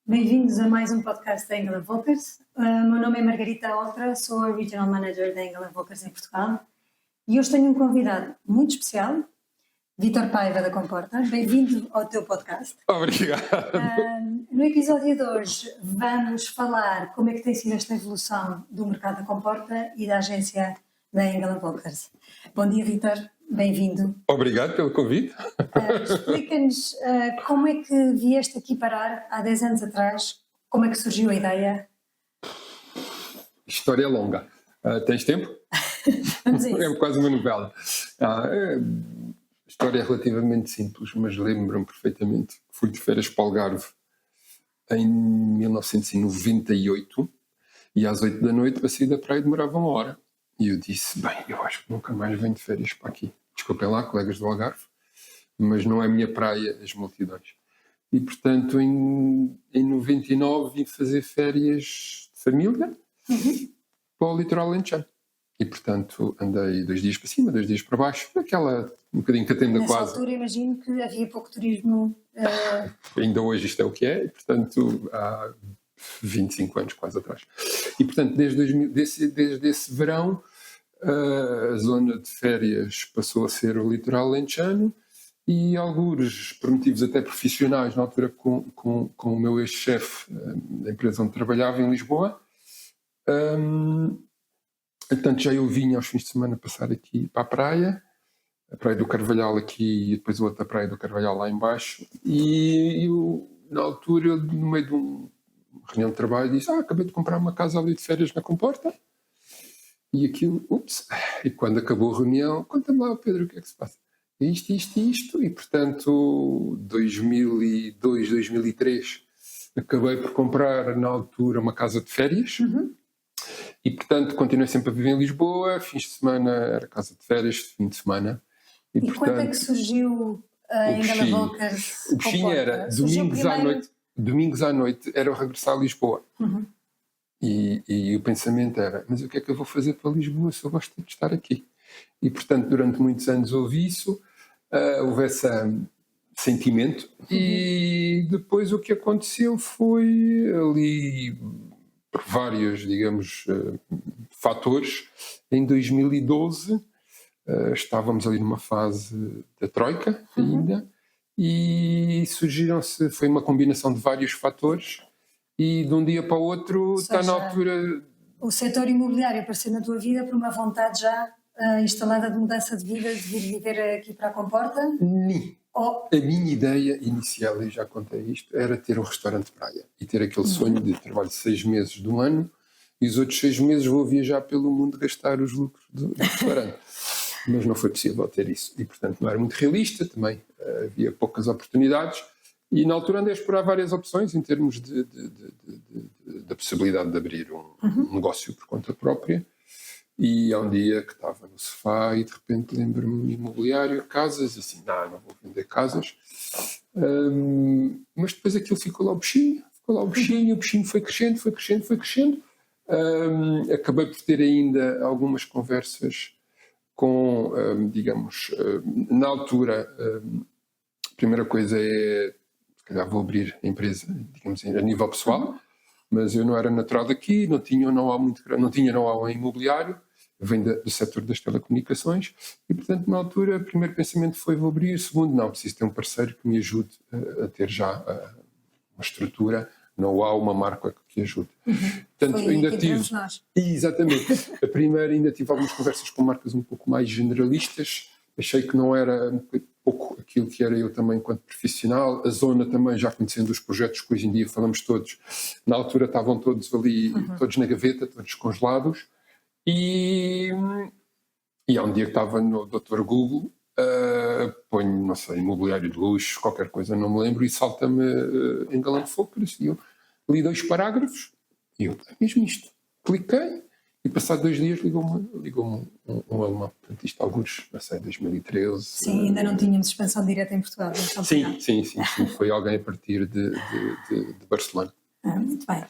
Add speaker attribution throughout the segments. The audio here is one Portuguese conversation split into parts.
Speaker 1: Bem-vindos a mais um podcast da Engel & Volkers. Meu nome é Margarita Oltra, sou a Regional Manager da Engel & Volkers em Portugal e hoje tenho um convidado muito especial, Vítor Paiva da Comporta. Bem-vindo ao teu podcast.
Speaker 2: Obrigado.
Speaker 1: No episódio de hoje vamos falar como é que tem sido esta evolução do mercado da Comporta e da agência da Engel & Volkers. Bom dia, Vítor. Bem-vindo.
Speaker 2: Obrigado pelo convite.
Speaker 1: Explica-nos como é que vieste aqui parar há 10 anos atrás, como é que surgiu a ideia?
Speaker 2: História longa. Tens tempo?
Speaker 1: Vamos a isso.
Speaker 2: É quase uma novela. A história é relativamente simples, mas lembro-me perfeitamente que fui de férias para o Algarve em 1998 e às 8 da noite para sair da praia demorava 1 hora. E eu disse, bem, eu acho que nunca mais venho de férias para aqui. Desculpem lá, colegas do Algarve, mas não é a minha praia as multidões. E, portanto, em 99 vim fazer férias de família para o litoral alentejano. E, portanto, andei 2 dias para cima, 2 dias para baixo, aquela um bocadinho catenda quase.
Speaker 1: Nessa altura imagino que havia pouco turismo.
Speaker 2: Ainda hoje isto é o que é, e, portanto, há 25 anos quase atrás. E, portanto, desde esse verão, a zona de férias passou a ser o litoral alentejano e alguns, por motivos até profissionais, na altura com o meu ex-chefe da empresa onde trabalhava em Lisboa, portanto já eu vinha aos fins de semana passar aqui para a Praia do Carvalhal aqui e depois outra Praia do Carvalhal lá em baixo, e eu, na altura, no meio de uma reunião de trabalho, disse, acabei de comprar uma casa ali de férias na Comporta. E aquilo, e quando acabou a reunião, conta-me lá, Pedro, o que é que se passa? Isto, e portanto, 2002, 2003, acabei por comprar na altura uma casa de férias, e portanto continuei sempre a viver em Lisboa, fins de semana era casa de férias, fim de semana.
Speaker 1: E portanto, quando é que surgiu a Engel & Volkers?
Speaker 2: O bichinho era domingos à noite, era eu regressar a Lisboa. E o pensamento era, mas o que é que eu vou fazer para Lisboa se eu gosto de estar aqui? E, portanto, durante muitos anos houve isso, houve esse sentimento, e depois o que aconteceu foi ali, por vários, digamos, fatores, em 2012 estávamos ali numa fase da Troika ainda, e foi uma combinação de vários fatores. E de um dia para o outro está na altura...
Speaker 1: O setor imobiliário apareceu na tua vida por uma vontade já instalada de mudança de vida, de vir viver aqui para a Comporta?
Speaker 2: A minha ideia inicial, e já contei isto, era ter um restaurante de praia e ter aquele sonho de trabalho 6 meses do ano e os outros 6 meses vou viajar pelo mundo gastar os lucros do restaurante. Mas não foi possível ter isso e, portanto, não era muito realista também. Havia poucas oportunidades. E na altura andei a explorar várias opções em termos da possibilidade de abrir um negócio por conta própria. E há um dia que estava no sofá e de repente lembro-me imobiliário, casas, assim, não vou vender casas. Mas depois aquilo ficou lá o bichinho, o bichinho foi crescendo. Acabei por ter ainda algumas conversas com, digamos, na altura, a primeira coisa é, se calhar vou abrir a empresa, digamos, a nível pessoal, mas eu não era natural daqui, não tinha know-how em imobiliário, venho do setor das telecomunicações e, portanto, na altura, o primeiro pensamento foi vou abrir, o segundo, não, preciso ter um parceiro que me ajude a ter já uma estrutura, know-how, uma marca que ajude. Portanto,
Speaker 1: foi ainda tive... nós.
Speaker 2: Exatamente. A primeira ainda tive algumas conversas com marcas um pouco mais generalistas, achei que não era um pouco aquilo que era eu também enquanto profissional, a zona também, já conhecendo os projetos que hoje em dia falamos todos, na altura estavam todos ali, todos na gaveta, todos congelados, e há um dia que estava no Dr. Google, ponho, não sei, imobiliário de luxo, qualquer coisa, não me lembro, e salta-me Engel & Volkers, e eu li 2 parágrafos, e eu, é mesmo isto, cliquei, e passado 2 dias ligou-me um alemão. Portanto, isto alguns, não sei, 2013.
Speaker 1: Sim, ainda não tínhamos expansão direta em Portugal.
Speaker 2: Sim. Foi alguém a partir de Barcelona.
Speaker 1: Muito bem.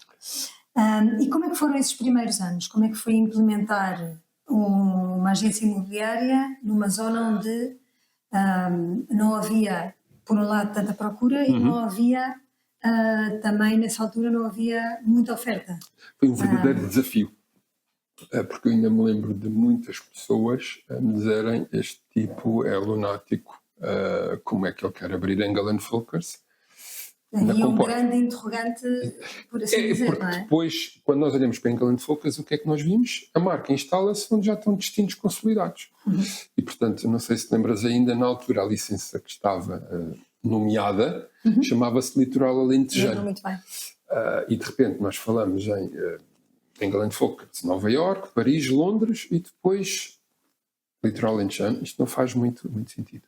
Speaker 1: E como é que foram esses primeiros anos? Como é que foi implementar uma agência imobiliária numa zona onde não havia, por um lado, tanta procura e não havia também nessa altura não havia muita oferta.
Speaker 2: Foi um verdadeiro desafio, porque eu ainda me lembro de muitas pessoas a me dizerem: este tipo é lunático, como é que ele quer abrir Engel & Volkers?
Speaker 1: Havia um grande interrogante, por assim dizer,
Speaker 2: porque
Speaker 1: não é?
Speaker 2: depois, quando nós olhamos para Engel & Volkers, o que é que nós vimos? A marca instala-se onde já estão destinos consolidados. E, portanto, não sei se te lembras ainda, na altura a licença que estava nomeada chamava-se Litoral Alentejano.
Speaker 1: Lembro muito bem.
Speaker 2: E, de repente, nós falamos em Engel & Volkers, Nova Iorque, Paris, Londres e depois Litoral Alentejano. Isto não faz muito sentido.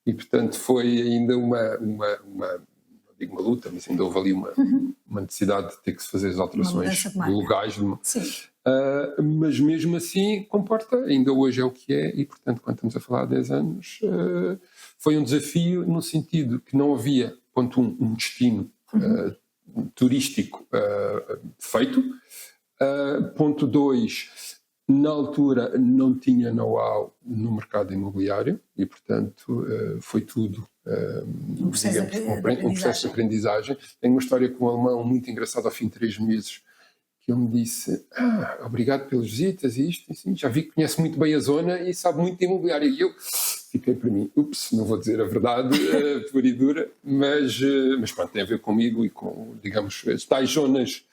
Speaker 2: E, portanto, foi ainda uma luta, mas ainda houve ali uma necessidade de ter que se fazer as alterações legais. Mas mesmo assim, comporta, ainda hoje é o que é, e portanto, quando estamos a falar de 10 anos, foi um desafio no sentido que não havia, ponto um destino turístico feito, ponto 2, na altura não tinha know-how no mercado imobiliário e, portanto, foi tudo um processo de aprendizagem. Tenho uma história com um alemão muito engraçada ao fim de 3 meses, que ele me disse: obrigado pelas visitas e isto, assim, já vi que conhece muito bem a zona e sabe muito de imobiliário. E eu fiquei para mim, não vou dizer a verdade pura e dura, mas pronto, tem a ver comigo e com, digamos, as tais zonas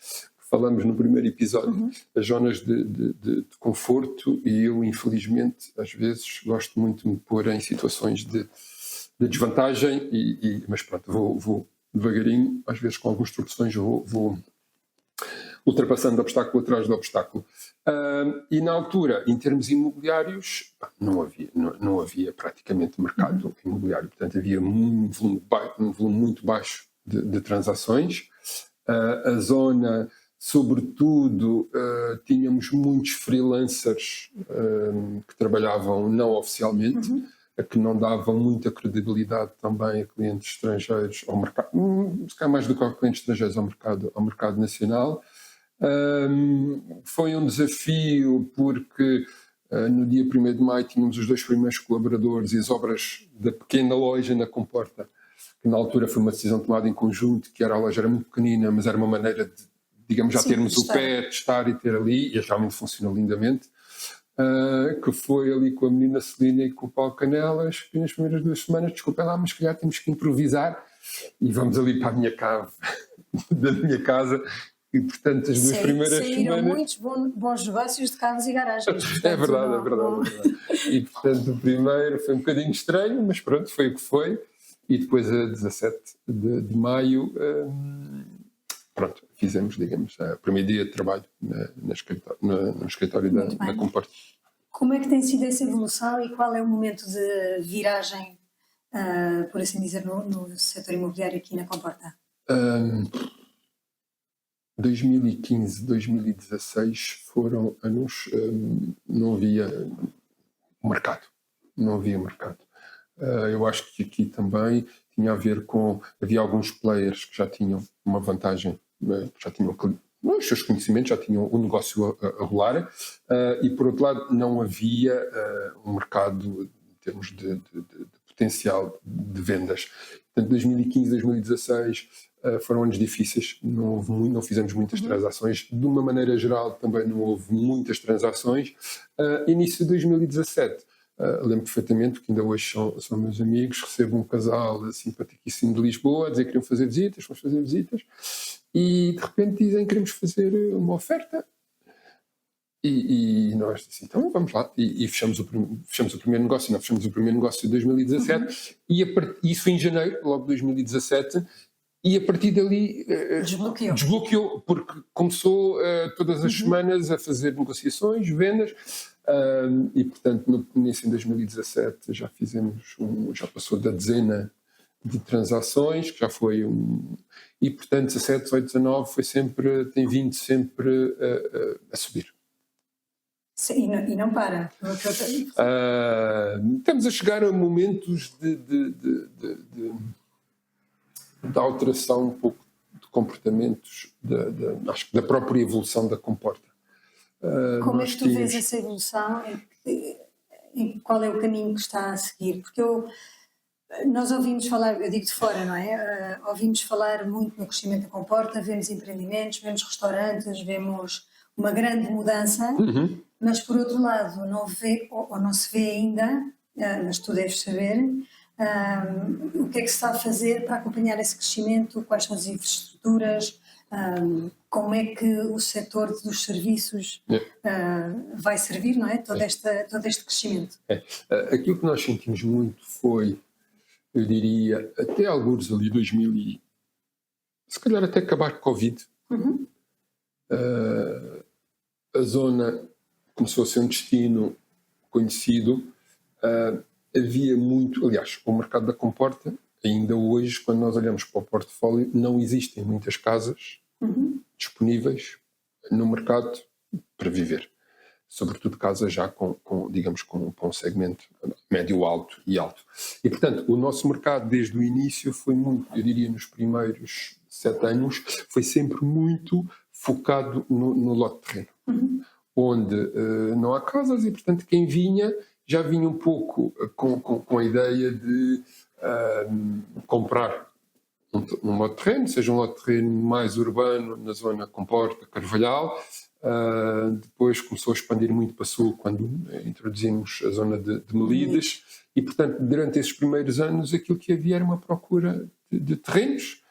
Speaker 2: falamos no primeiro episódio, as zonas de conforto, e eu, infelizmente, às vezes gosto muito de me pôr em situações de desvantagem, mas pronto, vou devagarinho, às vezes com algumas instruções vou ultrapassando obstáculo atrás de obstáculo. E na altura, em termos imobiliários, não havia praticamente mercado imobiliário, portanto havia um volume muito baixo de transações. A zona, sobretudo, tínhamos muitos freelancers que trabalhavam não oficialmente, que não davam muita credibilidade também a clientes estrangeiros ao mercado, se calhar mais do que a clientes estrangeiros ao mercado nacional. Foi um desafio porque no dia 1º de maio tínhamos os 2 primeiros colaboradores e as obras da pequena loja na Comporta, que na altura foi uma decisão tomada em conjunto, que a loja era muito pequenina, mas era uma maneira de, digamos, já termos o pé, testar e ter ali, e realmente funcionou lindamente, que foi ali com a menina Celina e com o Paulo Canelas, que nas primeiras 2 semanas, desculpem lá, mas se calhar temos que improvisar e vamos ali para a minha cave da minha casa. E, portanto, as 2 primeiras
Speaker 1: saíram
Speaker 2: semanas...
Speaker 1: muitos bons negócios de carros e garagens. Portanto,
Speaker 2: é verdade. E, portanto, o primeiro foi um bocadinho estranho, mas pronto, foi o que foi. E depois, a 17 de maio, pronto, fizemos, digamos, o primeiro dia de trabalho no escritório da Comporta.
Speaker 1: Como é que tem sido essa evolução e qual é o momento de viragem, por assim dizer, no setor imobiliário aqui na Comporta?
Speaker 2: 2015, 2016 foram anos, não havia mercado. Eu acho que aqui também tinha a ver com... Havia alguns players que já tinham uma vantagem, já tinham os seus conhecimentos, já tinham o negócio a rolar, e por outro lado não havia um mercado em termos de potencial de vendas. Portanto, 2015, 2016 foram anos difíceis, não fizemos muitas transações, de uma maneira geral também não houve muitas transações. Início de 2017, lembro perfeitamente que ainda hoje são meus amigos, recebo um casal simpaticíssimo de Lisboa a dizer que queriam fazer visitas, fomos fazer visitas, e de repente dizem que queremos fazer uma oferta. E nós dissemos, então vamos lá, e fechamos o primeiro negócio. Não, fechamos o primeiro negócio de 2017, e isso foi em janeiro, logo de 2017, e a partir dali desbloqueou, porque começou todas as semanas a fazer negociações, vendas, e portanto no início de 2017 já passou da dezena de transações, que já foi e portanto 17, 18, 19 tem vindo sempre a subir.
Speaker 1: Sim, e não para.
Speaker 2: Estamos a chegar a momentos de alteração um pouco de comportamentos, acho que da própria evolução da Comporta.
Speaker 1: Como é que tu vês essa evolução? Qual é o caminho que está a seguir? Porque eu nós ouvimos falar, eu digo de fora, não é? Ouvimos falar muito no crescimento da Comporta, vemos empreendimentos, vemos restaurantes, vemos uma grande mudança, mas por outro lado não vê, ou não se vê ainda, mas tu deves saber, o que é que se está a fazer para acompanhar esse crescimento, quais são as infraestruturas, como é que o setor dos serviços vai servir, não é? Todo este crescimento.
Speaker 2: Aquilo que nós sentimos muito foi, eu diria, até alguns ali 2000 e se calhar até acabar com o Covid, a zona começou a ser um destino conhecido, havia muito, aliás, o mercado da Comporta, ainda hoje, quando nós olhamos para o portfólio, não existem muitas casas disponíveis no mercado para viver. Sobretudo casas já digamos, com um segmento médio, alto e alto. E, portanto, o nosso mercado, desde o início, foi muito, eu diria, nos primeiros 7 anos, foi sempre muito focado no lote de terreno, onde não há casas e, portanto, quem vinha já vinha um pouco com a ideia de comprar um lote de terreno, seja um lote de terreno mais urbano, na zona Comporta, Carvalhal. Depois começou a expandir muito para sul quando introduzimos a zona de Melides e, portanto, durante esses primeiros anos aquilo que havia era uma procura de terrenos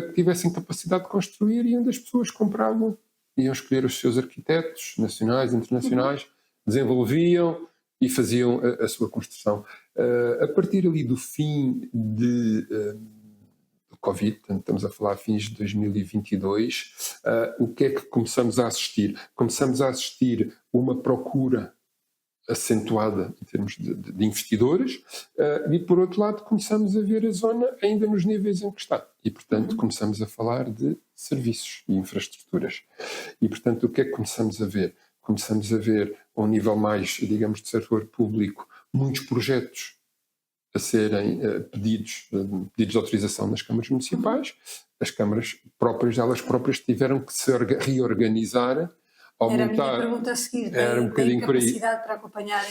Speaker 2: que tivessem capacidade de construir e onde as pessoas compravam, iam escolher os seus arquitetos nacionais, internacionais, desenvolviam e faziam a sua construção. A partir ali do fim do Covid, portanto, estamos a falar fins de 2022, o que é que começamos a assistir? Começamos a assistir uma procura acentuada em termos de investidores e, por outro lado, começamos a ver a zona ainda nos níveis em que está. E, portanto, começamos a falar de serviços e infraestruturas. E, portanto, o que é que começamos a ver? Começamos a ver, a um nível mais, digamos, de setor público, muitos projetos a serem pedidos de autorização nas câmaras municipais. As câmaras próprias, elas próprias tiveram que se reorganizar.
Speaker 1: Era a minha pergunta a seguir.
Speaker 2: Era um bocadinho por aí.
Speaker 1: Tem capacidade para acompanhar?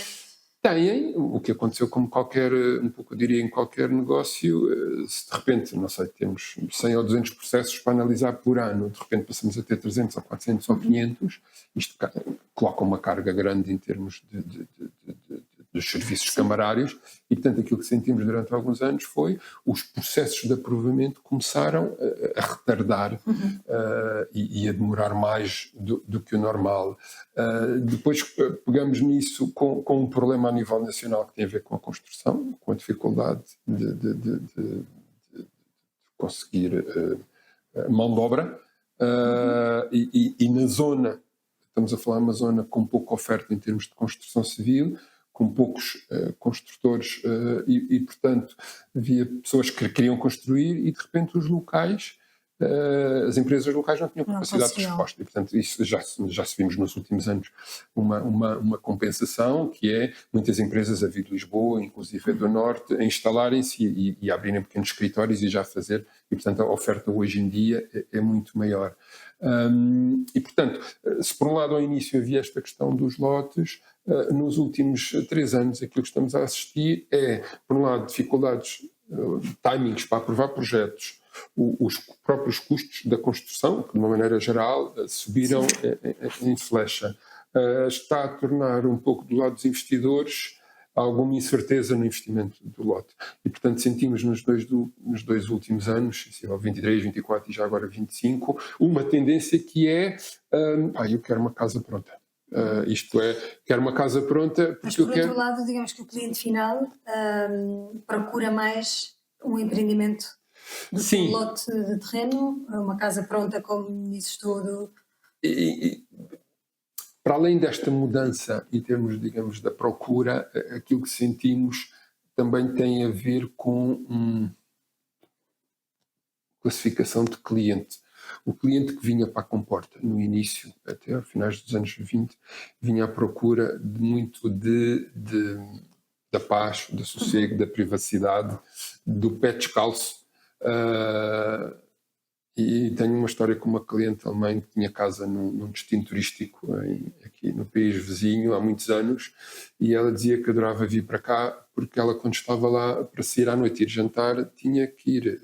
Speaker 2: Têm, o que aconteceu como qualquer, um pouco eu diria em qualquer negócio, se de repente, não sei, temos 100 ou 200 processos para analisar por ano, de repente passamos a ter 300 ou 400 ou 500, isto coloca uma carga grande em termos dos serviços camarários e, portanto, aquilo que sentimos durante alguns anos foi os processos de aprovamento começaram a retardar e a demorar mais do que o normal. Depois pegamos nisso com um problema a nível nacional que tem a ver com a construção, com a dificuldade de conseguir mão de obra e na zona, estamos a falar de uma zona com pouca oferta em termos de construção civil, com poucos construtores e, portanto, havia pessoas que queriam construir e, de repente, os locais, as empresas locais não tinham capacidade de resposta. E, portanto, isso já se vimos nos últimos anos uma compensação, que é muitas empresas a vir de Lisboa, inclusive do Norte, a instalarem-se e abrirem pequenos escritórios e já fazer. E, portanto, a oferta hoje em dia é muito maior. E, portanto, se por um lado ao início havia esta questão dos lotes, nos últimos 3 anos aquilo que estamos a assistir é, por um lado, dificuldades, timings para aprovar projetos, os próprios custos da construção, que de uma maneira geral subiram em flecha. Está a tornar um pouco do lado dos investidores alguma incerteza no investimento do lote. E, portanto, sentimos nos dois últimos anos, 23, 24 e já agora 25, uma tendência que é eu quero uma casa pronta. Isto é, quero uma casa pronta porque
Speaker 1: mas por outro lado, digamos que o cliente final procura mais um empreendimento do que um lote de terreno, uma casa pronta, como dizes tu.
Speaker 2: Para além desta mudança em termos, digamos, da procura, aquilo que sentimos também tem a ver com classificação de cliente. O cliente que vinha para a Comporta no início, até aos finais dos anos 20, vinha à procura de muito da paz, do sossego, da privacidade, do pé descalço. E tenho uma história com uma cliente alemã que tinha casa num destino turístico aqui no país vizinho há muitos anos, e ela dizia que adorava vir para cá porque ela, quando estava lá para sair à noite e ir jantar, tinha que ir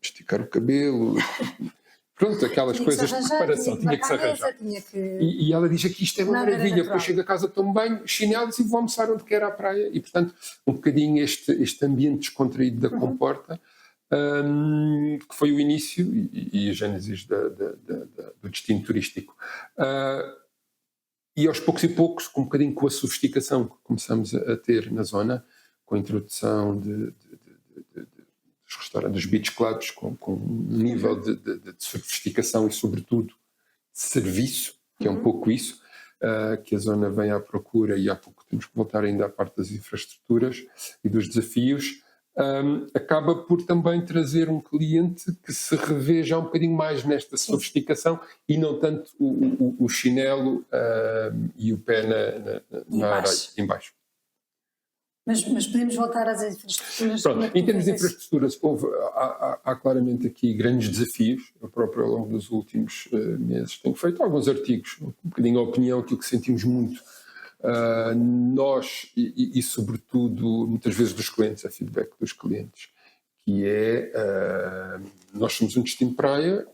Speaker 2: esticar o cabelo, pronto, aquelas coisas de preparação, tinha que se arranjar. E ela diz que isto é uma maravilha, porque eu chego a casa, tomo banho, chinelos e vou almoçar onde quer à praia. E, portanto, um bocadinho este ambiente descontraído da Comporta, que foi o início e a gênesis do destino turístico. E aos poucos e poucos, um bocadinho com a sofisticação que começamos a ter na zona, com a introdução dos restaurantes, dos beach clubs, com um nível de sofisticação e, sobretudo, de serviço, que é um pouco isso, que a zona vem à procura, e há pouco temos que voltar ainda à parte das infraestruturas e dos desafios, acaba por também trazer um cliente que se reveja um bocadinho mais nesta sofisticação e não tanto o chinelo e o pé na areia, em baixo.
Speaker 1: Mas podemos voltar às infraestruturas?
Speaker 2: Pronto, em termos de infraestruturas, há claramente aqui grandes desafios. Eu próprio, ao longo dos últimos meses, tenho feito alguns artigos, um bocadinho a opinião, aquilo que sentimos muito. Nós, e sobretudo muitas vezes dos clientes, a feedback dos clientes, que é nós somos um destino de praia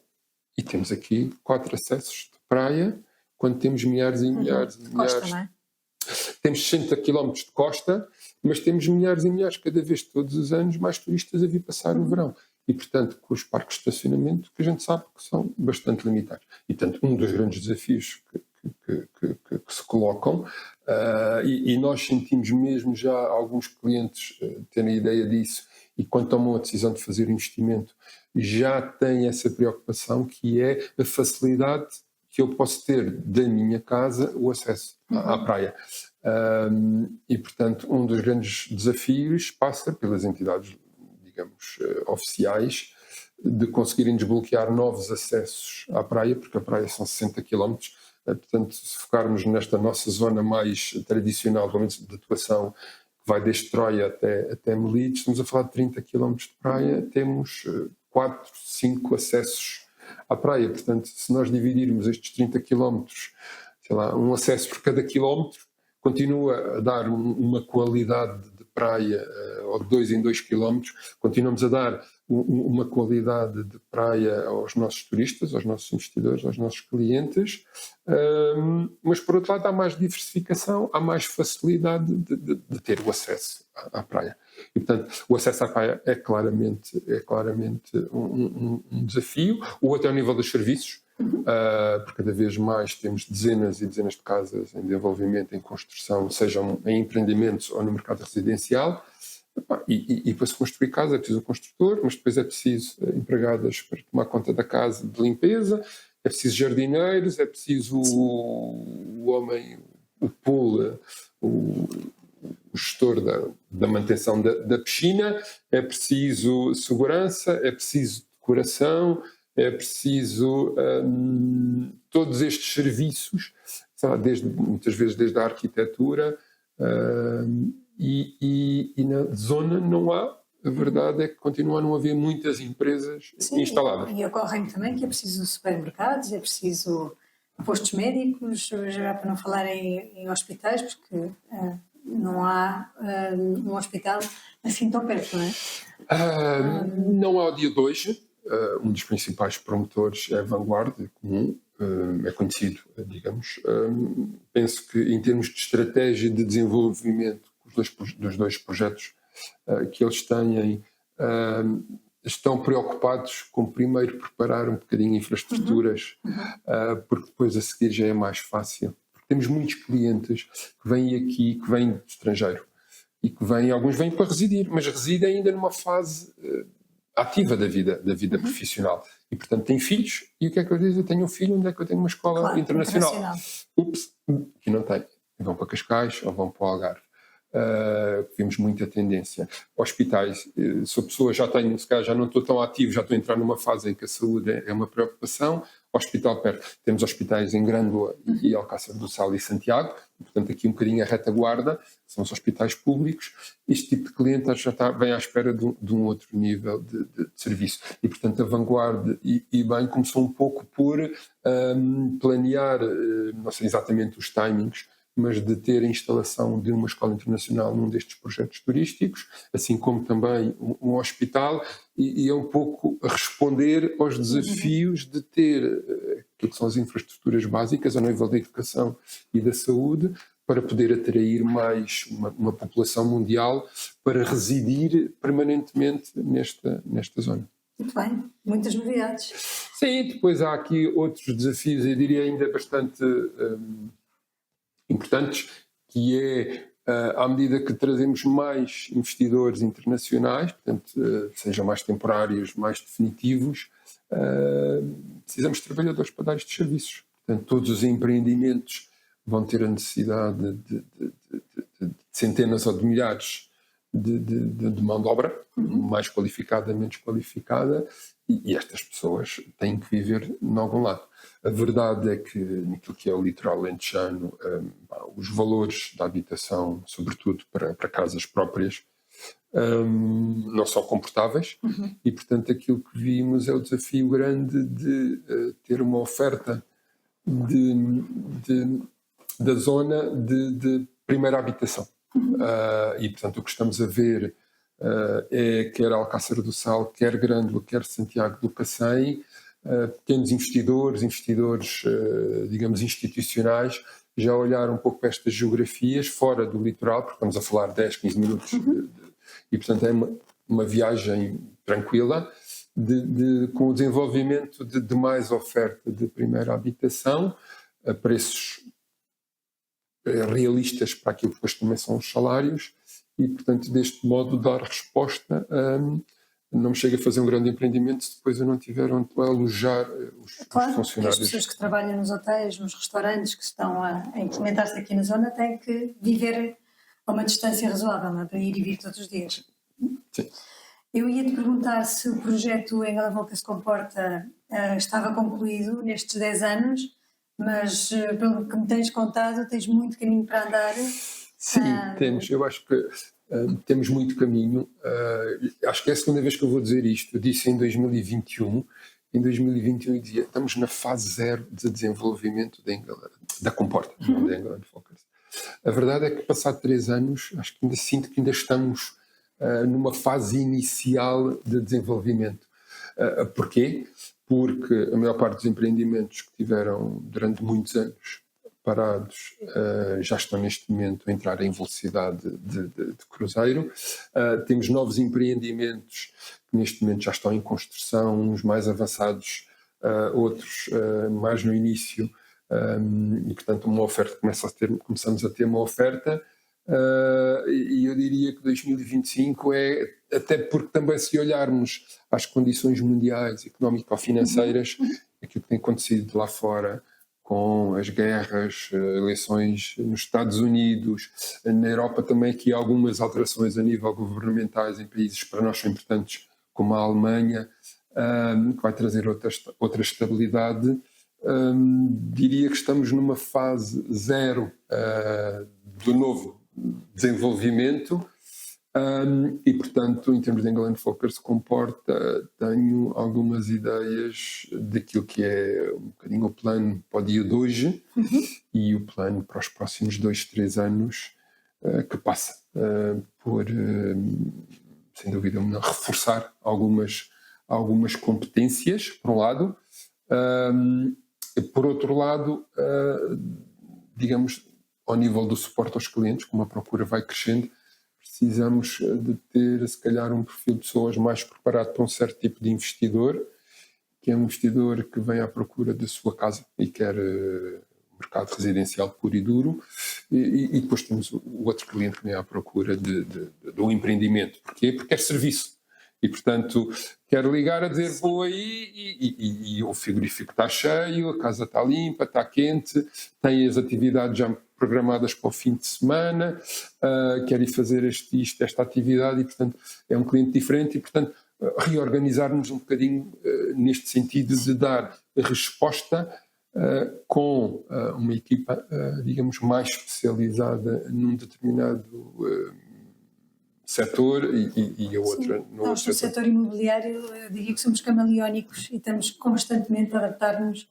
Speaker 2: e temos aqui 4 acessos de praia, quando temos milhares e milhares e milhares.
Speaker 1: Costa, não é?
Speaker 2: Temos 60 km de costa, mas temos milhares e milhares, cada vez, todos os anos, mais turistas a vir passar o verão. E, portanto, com os parques de estacionamento, que a gente sabe que são bastante limitados. E, portanto, um dos grandes desafios que se colocam, e nós sentimos mesmo já alguns clientes terem ideia disso, e quando tomam a decisão de fazer investimento, já têm essa preocupação, que é a facilidade que eu posso ter da minha casa o acesso à praia. E, portanto, um dos grandes desafios passa pelas entidades, digamos, oficiais, de conseguirem desbloquear novos acessos à praia, porque a praia são 60 km. Portanto, se focarmos nesta nossa zona mais tradicional, pelo menos de atuação, que vai desde Troia até Melide, estamos a falar de 30 km de praia, temos 4, 5 acessos à praia. Portanto, se nós dividirmos estes 30 km, sei lá, um acesso por cada quilómetro, continua a dar uma qualidade de praia, ou de 2 em 2 km, continuamos a dar uma qualidade de praia aos nossos turistas, aos nossos investidores, aos nossos clientes, mas por outro lado há mais diversificação, há mais facilidade de ter o acesso à praia. E, portanto, o acesso à praia é claramente um desafio. O outro é ao nível dos serviços, porque cada vez mais temos dezenas e dezenas de casas em desenvolvimento, em construção, sejam em empreendimentos ou no mercado residencial. E para se construir casa é preciso o construtor, mas depois é preciso empregadas para tomar conta da casa de limpeza, é preciso jardineiros, é preciso o homem, o pool, o gestor da manutenção da piscina, é preciso segurança, é preciso decoração, é preciso todos estes serviços, muitas vezes desde a arquitetura, e na zona não há. A verdade é que continua a não haver muitas empresas instaladas.
Speaker 1: E ocorre também que é preciso supermercados, é preciso postos médicos, já para não falar em hospitais, porque não há um hospital assim tão perto, não é?
Speaker 2: Não há ao dia de hoje. Um dos principais promotores é a Vanguard, comum, é conhecido, digamos. Penso que em termos de estratégia de desenvolvimento dos dois projetos que eles têm, estão preocupados com primeiro preparar um bocadinho infraestruturas, porque depois a seguir já é mais fácil. Porque temos muitos clientes que vêm aqui, que vêm do estrangeiro, e que alguns vêm para residir, mas residem ainda numa fase ativa da vida profissional. E, portanto, têm filhos, e o que é que eu digo? Eu tenho um filho, onde é que eu tenho uma escola internacional? Ups, que não tem. Vão para Cascais ou vão para o Algarve. vimos muita tendência. Hospitais, se a pessoa já tem, se calhar já não estou tão ativo, já estou a entrar numa fase em que a saúde é uma preocupação, hospital perto. Temos hospitais em Grândola e Alcácer do Sal e Santiago, portanto aqui um bocadinho a retaguarda, são os hospitais públicos. Este tipo de cliente já vem à espera de um outro nível de serviço. E portanto a Vanguard e bem começou um pouco por planear, não sei exatamente os timings, mas de ter a instalação de uma escola internacional num destes projetos turísticos, assim como também um hospital, e é um pouco a responder aos desafios de ter aquilo que são as infraestruturas básicas ao nível da educação e da saúde, para poder atrair mais uma população mundial para residir permanentemente nesta zona.
Speaker 1: Muito bem, muitas novidades.
Speaker 2: Sim, depois há aqui outros desafios, eu diria ainda bastante importantes, que é, à medida que trazemos mais investidores internacionais, portanto, sejam mais temporários, mais definitivos, precisamos de trabalhadores para dar estes serviços. Portanto, todos os empreendimentos vão ter a necessidade de centenas ou de milhares de mão de obra, mais qualificada, menos qualificada, e estas pessoas têm que viver em algum lado. A verdade é que, naquilo que é o litoral alentejano, os valores da habitação, sobretudo para casas próprias, não são comportáveis, e portanto aquilo que vimos é o desafio grande de ter uma oferta da zona de primeira habitação. E portanto o que estamos a ver é quer Alcácer do Sal, quer Grândola, quer Santiago do Cacém, pequenos investidores, digamos, institucionais, já olharam um pouco para estas geografias fora do litoral, porque estamos a falar 10, 15 minutos, e portanto é uma viagem tranquila, com o desenvolvimento de mais oferta de primeira habitação, a preços realistas para aquilo que depois também são os salários, e portanto deste modo dar resposta não me chega a fazer um grande empreendimento se depois eu não tiver onde alojar os funcionários.
Speaker 1: As pessoas que trabalham nos hotéis, nos restaurantes, que estão a implementar-se aqui na zona, têm que viver a uma distância razoável, não é? Para ir e vir todos os dias.
Speaker 2: Sim.
Speaker 1: Eu ia-te perguntar se o projeto Engel & Volker se comporta estava concluído nestes 10 anos, mas pelo que me tens contado, tens muito caminho para andar.
Speaker 2: Sim, temos. Eu acho que temos muito caminho. Acho que é a segunda vez que eu vou dizer isto. Eu disse em 2021. Em 2021 eu dizia, estamos na fase 0 de desenvolvimento da Comporta, não da Engel & Volker. A verdade é que, passado 3 anos, acho que ainda sinto que ainda estamos numa fase inicial de desenvolvimento. Porquê? Porque a maior parte dos empreendimentos que tiveram durante muitos anos parados já estão neste momento a entrar em velocidade de cruzeiro. Temos novos empreendimentos que neste momento já estão em construção, uns mais avançados, outros mais no início, e portanto uma oferta começamos a ter uma oferta, e eu diria que 2025 é, até porque também se olharmos às condições mundiais, económico-financeiras, aquilo que tem acontecido lá fora, com as guerras, eleições nos Estados Unidos, na Europa também aqui há algumas alterações a nível governamentais em países que para nós são importantes, como a Alemanha, que vai trazer outra estabilidade. Diria que estamos numa fase 0 do novo desenvolvimento, e portanto, em termos de Engel & Volker se comporta, tenho algumas ideias daquilo que é um bocadinho o plano para o dia de hoje, e o plano para os próximos 2, 3 anos, que passa por, sem dúvida, reforçar algumas competências, por um lado. Por outro lado, digamos, ao nível do suporte aos clientes, como a procura vai crescendo, precisamos de ter, se calhar, um perfil de pessoas mais preparado para um certo tipo de investidor, que é um investidor que vem à procura da sua casa e quer mercado residencial puro e duro, e depois temos o outro cliente que vem à procura do empreendimento. Porquê? Porque quer serviço. E, portanto, quero ligar a dizer, vou aí e o frigorífico está cheio, a casa está limpa, está quente, tem as atividades já programadas para o fim de semana, quer ir fazer esta atividade e, portanto, é um cliente diferente e, portanto, reorganizar-nos um bocadinho neste sentido de dar resposta com uma equipa, digamos, mais especializada num determinado setor e a outra no
Speaker 1: Nós,
Speaker 2: outro
Speaker 1: no setor imobiliário, eu diria que somos camaleónicos e estamos constantemente a adaptar-nos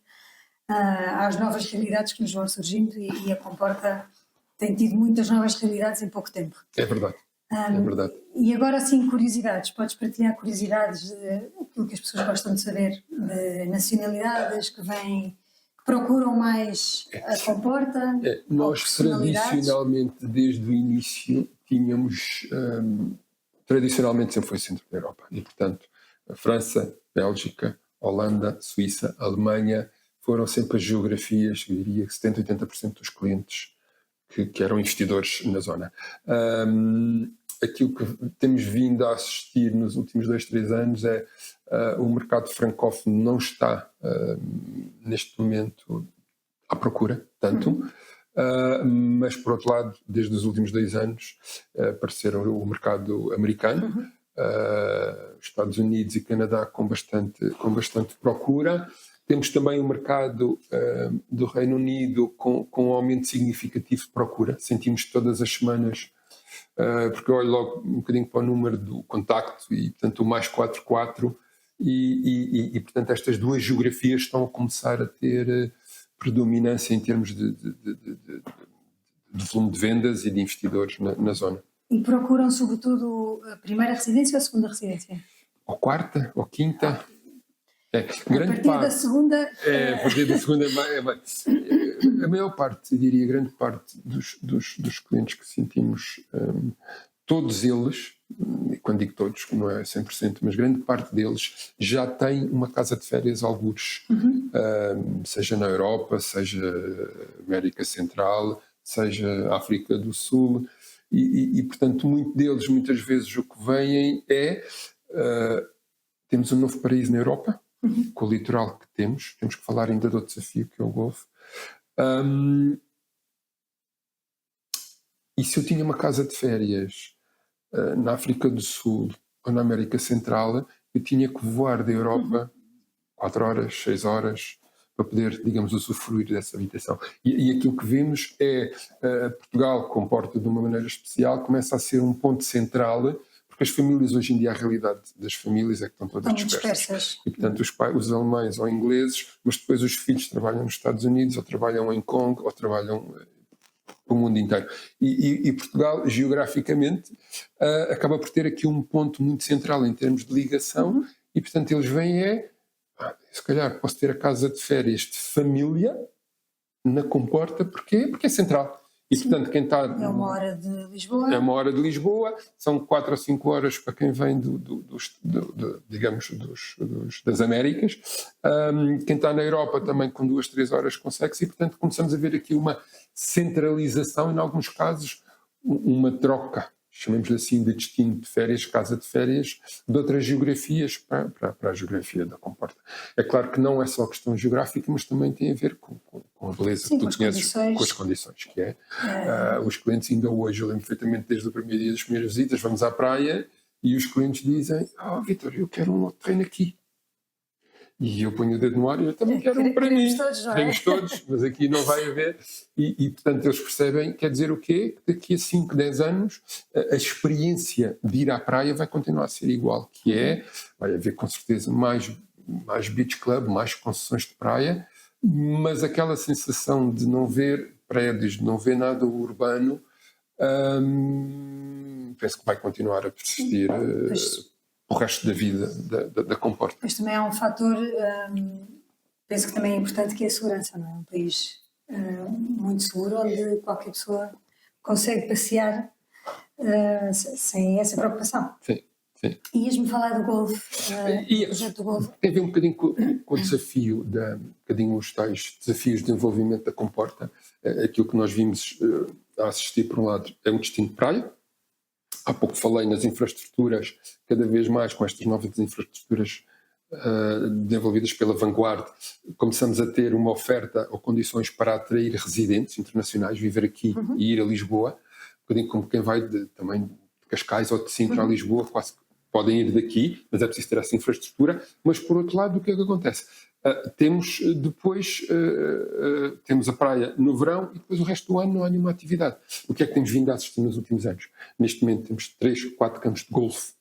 Speaker 1: às novas realidades que nos vão surgindo e a Comporta tem tido muitas novas realidades em pouco tempo.
Speaker 2: É verdade. É verdade.
Speaker 1: E agora sim, curiosidades. Podes partilhar curiosidades daquilo que as pessoas gostam de saber, de nacionalidades que procuram mais a Comporta?
Speaker 2: Nós tradicionalmente, desde o início, tínhamos, tradicionalmente sempre foi centro da Europa e, portanto, a França, Bélgica, Holanda, Suíça, Alemanha foram sempre as geografias, eu diria que 70%, 80% dos clientes que eram investidores na zona. Aquilo que temos vindo a assistir nos últimos 2, 3 anos é o mercado francófono não está neste momento à procura tanto, mas por outro lado, desde os últimos 2 anos apareceram o mercado americano, Estados Unidos e Canadá com bastante procura. Temos também o mercado do Reino Unido com um aumento significativo de procura. Sentimos todas as semanas, porque eu olho logo um bocadinho para o número do contacto e, portanto, o mais 44 e portanto, estas duas geografias estão a começar a ter predominância em termos de volume de vendas e de investidores na zona.
Speaker 1: E procuram, sobretudo, a primeira residência ou a segunda residência?
Speaker 2: Ou quarta, ou quinta.
Speaker 1: A partir da segunda...
Speaker 2: a partir da segunda a maior parte, eu diria, grande parte dos clientes que sentimos, todos eles, e quando digo todos, não é 100%, mas grande parte deles já têm uma casa de férias algures, seja na Europa, seja América Central, seja África do Sul, e portanto, muitas vezes o que vêm é, temos um novo paraíso na Europa, com o litoral que temos que falar ainda do desafio que é o Golfo. E se eu tinha uma casa de férias na África do Sul ou na América Central, eu tinha que voar da Europa 4 horas, 6 horas, para poder, digamos, usufruir dessa habitação. E aquilo que vemos é Portugal comporta de uma maneira especial, começa a ser um ponto central, porque as famílias hoje em dia, a realidade das famílias é que estão todas dispersas. E, portanto, os alemães ou ingleses, mas depois os filhos trabalham nos Estados Unidos, ou trabalham em Hong Kong, ou trabalham o mundo inteiro. E Portugal, geograficamente, acaba por ter aqui um ponto muito central em termos de ligação, e, portanto, eles vêm se calhar posso ter a casa de férias de família na Comporta, porquê? Porque é central. E, portanto, quem está...
Speaker 1: É 1 hora de Lisboa.
Speaker 2: É 1 hora de Lisboa, são 4 ou 5 horas para quem vem digamos, das Américas. Quem está na Europa também com 2, 3 horas consegue-se, e, portanto, começamos a ver aqui uma centralização, em alguns casos, uma troca, chamemos-lhe assim, de destino de férias, casa de férias, de outras geografias para a geografia da Comporta. É claro que não é só questão geográfica, mas também tem a ver com a beleza que tu conheces, com as condições, que é. Os clientes ainda hoje, eu lembro perfeitamente desde o primeiro dia das primeiras visitas, vamos à praia e os clientes dizem: Vítor, eu quero um terreno aqui. E eu ponho o dedo no ar e eu também quero um para mim. Queremos todos, mas aqui não vai haver. E, portanto, eles percebem, quer dizer o quê? Que daqui a 5, 10 anos a experiência de ir à praia vai continuar a ser igual, que é, vai haver com certeza mais beach club, mais concessões de praia, mas aquela sensação de não ver prédios, de não ver nada urbano, penso que vai continuar a persistir o resto da vida da Comporta.
Speaker 1: Mas também há um fator, penso que também é importante, que é a segurança, não é? Um país muito seguro, onde qualquer pessoa consegue passear sem essa preocupação.
Speaker 2: Sim.
Speaker 1: Ias-me falar do Golfo, do projeto do Golfo.
Speaker 2: Tem a ver um bocadinho com o desafio, um bocadinho os tais desafios de desenvolvimento da Comporta. Aquilo que nós vimos a assistir, por um lado, é um destino de praia. Há pouco falei nas infraestruturas, cada vez mais com estas novas infraestruturas desenvolvidas pela Vanguard, começamos a ter uma oferta ou condições para atrair residentes internacionais, viver aqui e ir a Lisboa, um bocadinho como quem vai também de Cascais ou de Sintra a Lisboa, quase podem ir daqui, mas é preciso ter essa infraestrutura. Mas, por outro lado, o que é que acontece? Temos depois temos a praia no verão e depois o resto do ano não há nenhuma atividade. O que é que temos vindo a assistir nos últimos anos? Neste momento temos 3 ou 4 campos de golfe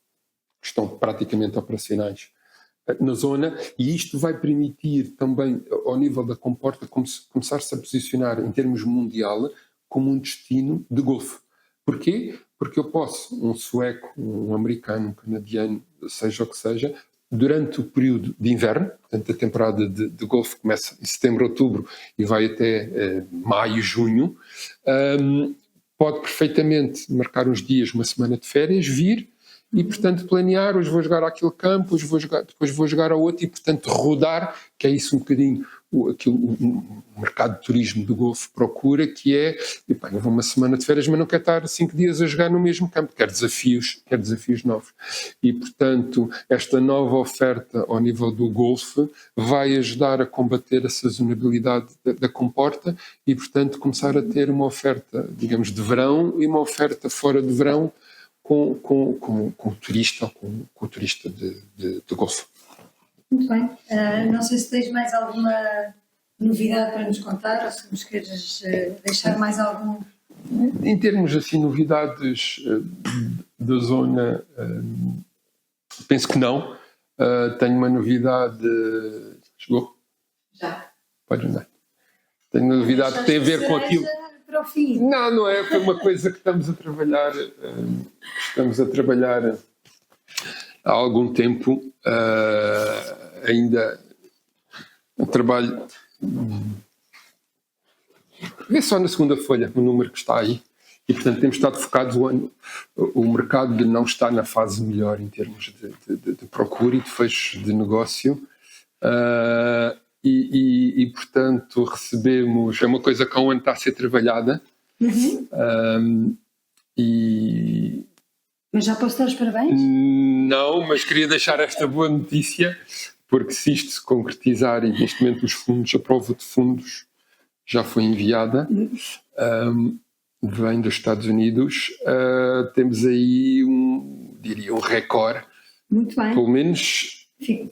Speaker 2: que estão praticamente operacionais na zona, e isto vai permitir também, ao nível da Comporta, começar-se a posicionar em termos mundial como um destino de golfe. Porquê? Porque eu posso, um sueco, um americano, um canadiano, seja o que seja, durante o período de inverno, portanto a temporada de golfe começa em setembro, outubro e vai até maio, junho, pode perfeitamente marcar uns dias, uma semana de férias, vir e, portanto, planear, hoje vou jogar àquele campo, depois vou jogar ao outro e, portanto, rodar, que é isso um bocadinho o mercado de turismo do golfe procura, que é, eu vou uma semana de férias, mas não quero estar 5 dias a jogar no mesmo campo, quero desafios novos. E, portanto, esta nova oferta ao nível do golfe vai ajudar a combater a sazonabilidade da Comporta e, portanto, começar a ter uma oferta, digamos, de verão e uma oferta fora de verão, com o turista, com o turista de golfe.
Speaker 1: Muito bem. Não sei se tens mais alguma novidade para nos contar ou se nos queres deixar mais algum.
Speaker 2: Em termos assim, novidades da zona, penso que não. Tenho uma novidade. Chegou?
Speaker 1: Já.
Speaker 2: Pode andar. Tenho uma novidade que tem a ver com aquilo.
Speaker 1: Para o fim.
Speaker 2: Não é. Foi uma coisa que estamos a trabalhar. Há algum tempo. Ainda trabalho. É só na segunda folha, o número que está aí. E, portanto, temos estado focados o mercado não está na fase melhor em termos de procura e de fecho de negócio. E, portanto, recebemos... É uma coisa que há um ano está a ser trabalhada.
Speaker 1: Mas já posso dar os parabéns?
Speaker 2: Não, mas queria deixar esta boa notícia, porque se isto se concretizar e neste momento a prova de fundos já foi enviada, vem dos Estados Unidos, temos aí um recorde,
Speaker 1: muito bem,
Speaker 2: pelo menos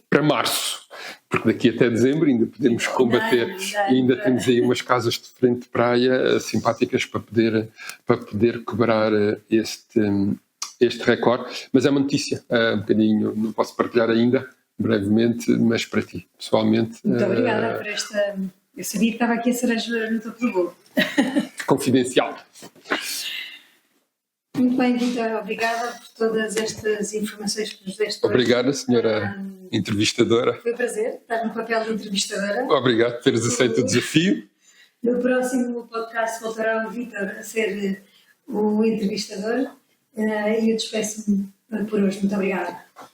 Speaker 2: para março, porque daqui até dezembro ainda podemos combater, ainda temos aí umas casas de frente de praia simpáticas para poder quebrar este recorde, mas é uma notícia, um bocadinho, não posso partilhar ainda, brevemente, mas para ti, pessoalmente.
Speaker 1: Muito obrigada por esta... Eu sabia que estava aqui a cereja no topo do bolo.
Speaker 2: Confidencial.
Speaker 1: Muito bem, Vítor, obrigada por todas estas informações que nos deste.
Speaker 2: Obrigada, senhora entrevistadora.
Speaker 1: Foi um prazer estar no papel de entrevistadora.
Speaker 2: Obrigado por teres aceito o desafio.
Speaker 1: No próximo podcast voltará o Vítor a ser o entrevistador e eu despeço-me por hoje. Muito obrigada.